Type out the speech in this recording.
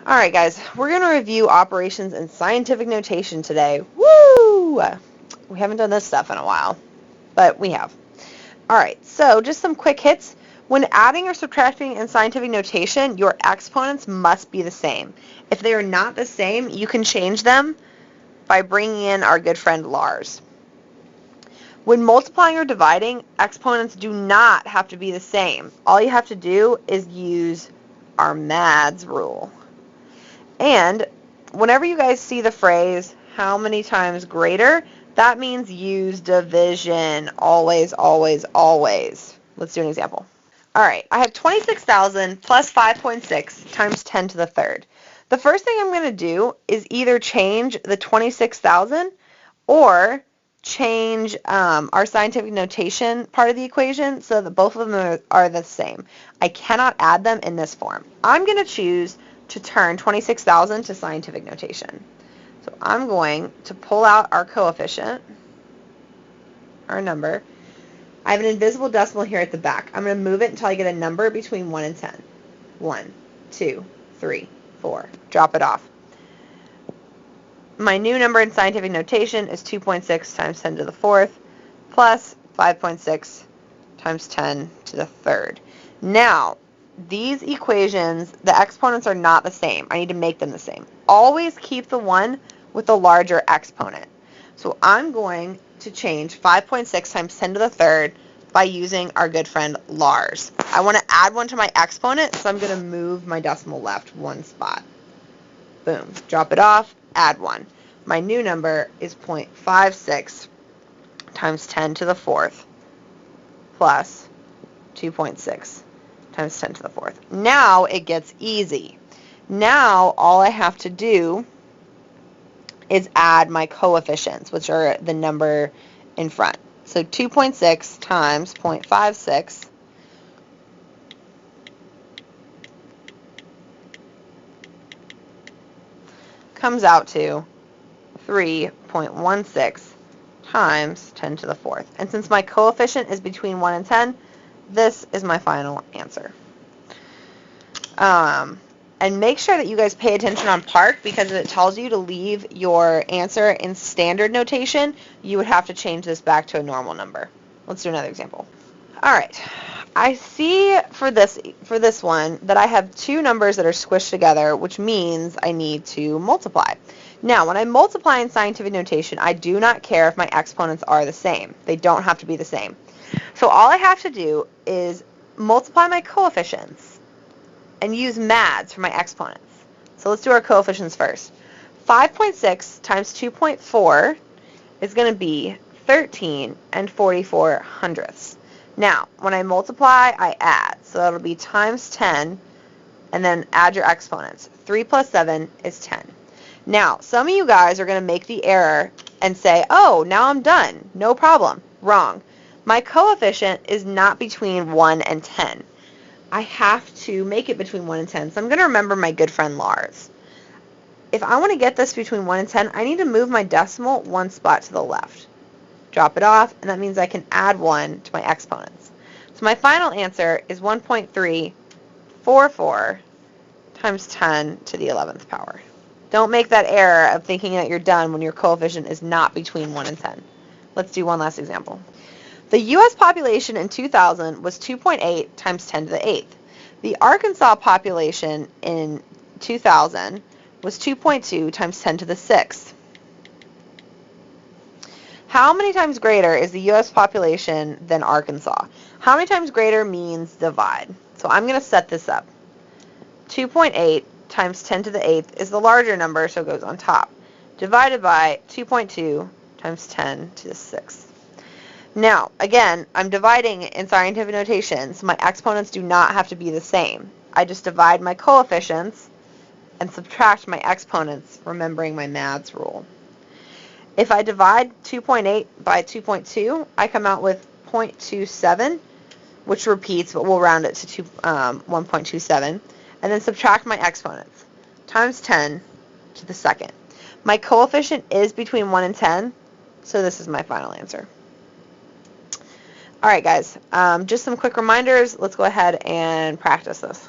Alright guys, we're going to review operations in scientific notation today. Woo! We haven't done this stuff in a while, but we have. Alright, so just some quick hits. When adding or subtracting in scientific notation, your exponents must be the same. If they are not the same, you can change them by bringing in our good friend Lars. When multiplying or dividing, exponents do not have to be the same. All you have to do is use our MADS rule. And whenever you guys see the phrase, how many times greater, that means use division. Always, always, always. Let's do an example. All right, I have 26,000 plus 5.6 times 10 to the third. The first thing I'm going to do is either change the 26,000 or change our scientific notation part of the equation so that both of them are the same. I cannot add them in this form. I'm going to choose to turn 26,000 to scientific notation. So I'm going to pull out our coefficient, our number. I have an invisible decimal here at the back. I'm going to move it until I get a number between 1 and 10. 1, 2, 3, 4. Drop it off. My new number in scientific notation is 2.6 times 10 to the fourth plus 5.6 times 10 to the third. Now, these equations, the exponents are not the same. I need to make them the same. Always keep the one with the larger exponent. So I'm going to change 5.6 times 10 to the third by using our good friend Lars. I want to add one to my exponent, so I'm going to move my decimal left one spot. Boom. Drop it off. Add 1. My new number is 0.56 times 10 to the fourth plus 2.6 times 10 to the fourth. Now it gets easy. Now all I have to do is add my coefficients, which are the number in front. So 2.6 times 0.56 comes out to 3.16 times 10 to the fourth. And since my coefficient is between 1 and 10, this is my final answer. And make sure that you guys pay attention on PARC, because if it tells you to leave your answer in standard notation, you would have to change this back to a normal number. Let's do another example. All right. I see for this one that I have two numbers that are squished together, which means I need to multiply. Now, when I multiply in scientific notation, I do not care if my exponents are the same. They don't have to be the same. So all I have to do is multiply my coefficients and use MADS for my exponents. So let's do our coefficients first. 5.6 times 2.4 is going to be 13 and 44 hundredths. Now, when I multiply, I add. So that'll be times 10, and then add your exponents. 3 plus 7 is 10. Now, some of you guys are going to make the error and say, oh, now I'm done. No problem. Wrong. My coefficient is not between 1 and 10. I have to make it between 1 and 10. So I'm going to remember my good friend Lars. If I want to get this between 1 and 10, I need to move my decimal one spot to the left. Drop it off, and that means I can add 1 to my exponents. So my final answer is 1.344 times 10 to the 11th power. Don't make that error of thinking that you're done when your coefficient is not between 1 and 10. Let's do one last example. The U.S. population in 2000 was 2.8 times 10 to the 8th. The Arkansas population in 2000 was 2.2 times 10 to the 6th. How many times greater is the U.S. population than Arkansas? How many times greater means divide. So I'm going to set this up. 2.8 times 10 to the 8th is the larger number, so it goes on top, divided by 2.2 times 10 to the 6th. Now, again, I'm dividing in scientific notation, so my exponents do not have to be the same. I just divide my coefficients and subtract my exponents, remembering my MADS rule. If I divide 2.8 by 2.2, I come out with 0.27, which repeats, but we'll round it to 1.27, and then subtract my exponents, times 10 to the second. My coefficient is between 1 and 10, so this is my final answer. All right, guys, just some quick reminders. Let's go ahead and practice this.